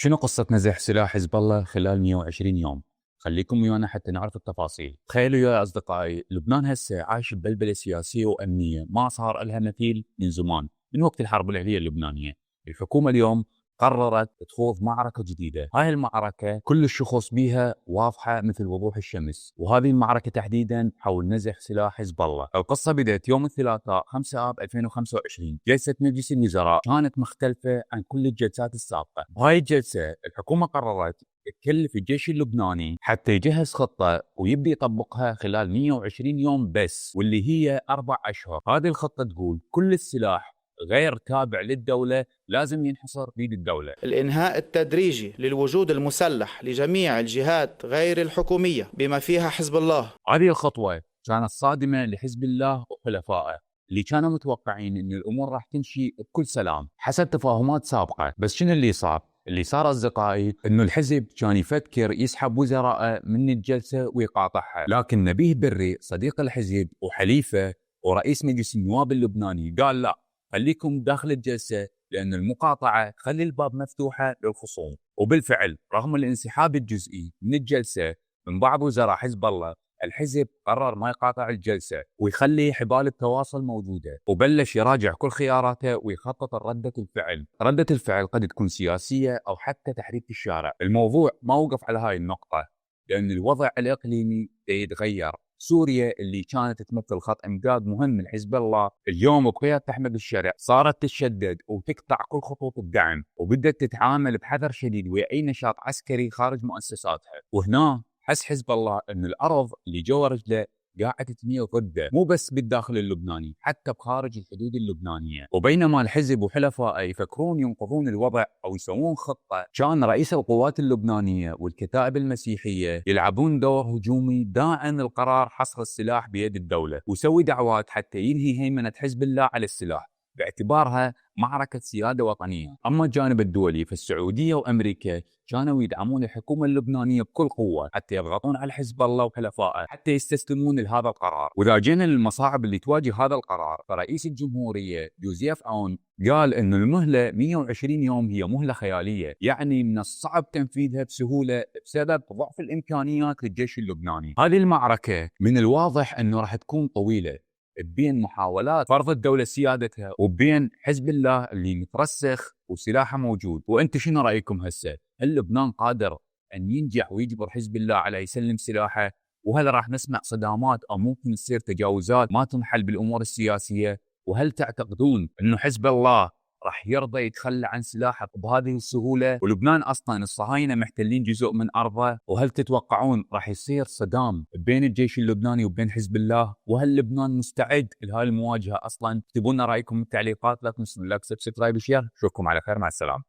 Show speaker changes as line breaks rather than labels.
شنو قصة نزح سلاح حزب الله خلال 120 يوم؟ خليكم ويانا حتى نعرف التفاصيل. تخيلوا يا أصدقائي، لبنان هسه عايش ببلبلة سياسية وأمنية ما صار لها مثيل من زمان، من وقت الحرب الأهلية اللبنانية. الحكومة اليوم قررت تخوض معركة جديدة. هاي المعركة كل الشخوص بيها واضحة مثل وضوح الشمس، وهذه المعركة تحديدا حول نزح سلاح حزب الله. القصة بدأت يوم الثلاثاء 5 آب 2025. جلسة مجلس الوزراء كانت مختلفة عن كل الجلسات السابقة. بهاي الجلسة الحكومة قررت تكلف الجيش اللبناني حتى يجهز خطة ويبدأ يطبقها خلال 120 يوم بس، واللي هي 4 أشهر. هذه الخطة تقول كل السلاح غير تابع للدولة لازم ينحصر بيد الدولة.
الإنهاء التدريجي للوجود المسلح لجميع الجهات غير الحكومية بما فيها حزب الله.
هذه الخطوة كانت صادمة لحزب الله وحلفائه اللي كانوا متوقعين أن الأمور راح تمشي بكل سلام حسب تفاهمات سابقة. بس شنو اللي صار؟ اللي صار أصدقائي أنه الحزب كان يفكر يسحب وزراءه من الجلسة ويقاطعها، لكن نبيه بري صديق الحزب وحليفه ورئيس مجلس النواب اللبناني قال لا، خليكم داخل الجلسة، لأن المقاطعة تخلي الباب مفتوحة للخصوم. وبالفعل رغم الانسحاب الجزئي من الجلسة من بعض وزراء حزب الله، الحزب قرر ما يقاطع الجلسة ويخلي حبال التواصل موجودة، وبلش يراجع كل خياراته ويخطط لردة الفعل. ردة الفعل قد تكون سياسية أو حتى تحريك الشارع. الموضوع ما وقف على هاي النقطة، لأن الوضع الإقليمي يتغير. سوريا اللي كانت تمثل خط امداد مهم لحزب الله، اليوم بقيادة أحمد الشرع صارت تتشدد وتقطع كل خطوط الدعم، وبدأت تتعامل بحذر شديد ويا أي نشاط عسكري خارج مؤسساتها. وهنا حس حزب الله أن الأرض اللي جوا رجله قاعدة تميل ضده، مو بس بالداخل اللبناني، حتى بخارج الحدود اللبنانية. وبينما الحزب وحلفائه يفكرون ينقذون الوضع أو يسوون خطة، كان رئيس القوات اللبنانية والكتائب المسيحية يلعبون دور هجومي داعم القرار حصر السلاح بيد الدولة، ويسوي دعوات حتى ينهي هيمنة حزب الله على السلاح باعتبارها معركة سيادة وطنية. أما الجانب الدولي فالسعودية وأمريكا كانوا يدعمون الحكومة اللبنانية بكل قوة حتى يضغطون على حزب الله وحلفائه حتى يستسلمون لهذا القرار. وإذا جينا للمصاعب اللي تواجه هذا القرار، فرئيس الجمهورية جوزيف أون قال إنه المهلة 120 يوم هي مهلة خيالية، يعني من الصعب تنفيذها بسهولة بسبب ضعف الإمكانيات للجيش اللبناني. هذه المعركة من الواضح إنه راح تكون طويلة، بين محاولات فرض الدولة سيادتها وبين حزب الله اللي مترسخ وسلاحه موجود. وانت شنو رأيكم هسه؟ هل لبنان قادر أن ينجح ويجبر حزب الله على يسلم سلاحه؟ وهل راح نسمع صدامات أو ممكن تصير تجاوزات ما تنحل بالأمور السياسية؟ وهل تعتقدون أنه حزب الله راح يرضى يتخلى عن سلاحه بهذه السهولة؟ ولبنان أصلا الصهاينة محتلين جزء من أرضه، وهل تتوقعون راح يصير صدام بين الجيش اللبناني وبين حزب الله؟ وهل لبنان مستعد لهذه المواجهة أصلا؟ اكتبوا لنا رأيكم بالتعليقات، لا تنسوا لايك سبسكرايب وشير. اشوفكم على خير، مع السلامة.